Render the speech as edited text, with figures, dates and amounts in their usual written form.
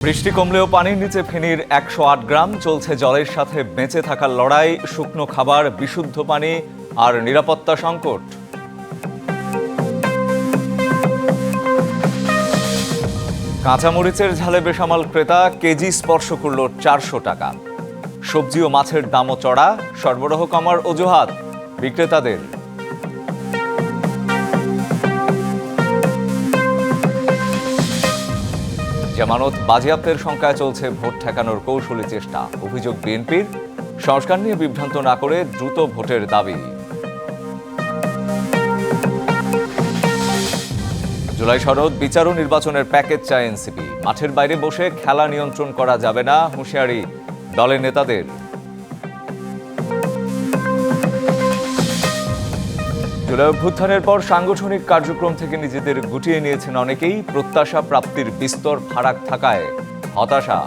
বৃষ্টি কমলেও পানির নিচে ফেনীর ১০৮ গ্রাম চলছে জলের সাথে বেঁচে থাকার লড়াই, শুকনো খাবার, বিশুদ্ধ পানি আর নিরাপত্তা সংকট। কাঁচামরিচের ঝালে বেসামাল ক্রেতা, কেজি স্পর্শ করল ৪০০ টাকা। সবজি ও মাছের দামও চড়া, সরবরাহ কমার অজুহাত বিক্রেতাদের। জামানত বাজেয়াপ্তের শঙ্কায় চলছে ভোট ঠেকানোর কৌশলী চেষ্টা। অভিযোগ বিএনপির, সংস্কার নিয়ে বিভ্রান্ত না করে দ্রুত ভোটের দাবি। জুলাই সনদ বিচার ও নির্বাচনের প্যাকেজ চায় এনসিপি। মাঠের বাইরে বসে খেলা নিয়ন্ত্রণ করা যাবে না, হুঁশিয়ারি দলের নেতাদের। জুলাই অভ্যুত্থানের পর সাংগঠনিক কার্যক্রম থেকে নিজেদের গুটিয়ে নিয়েছেন অনেকেই। প্রত্যাশা প্রাপ্তির বিস্তর ফারাক থাকায় হতাশা।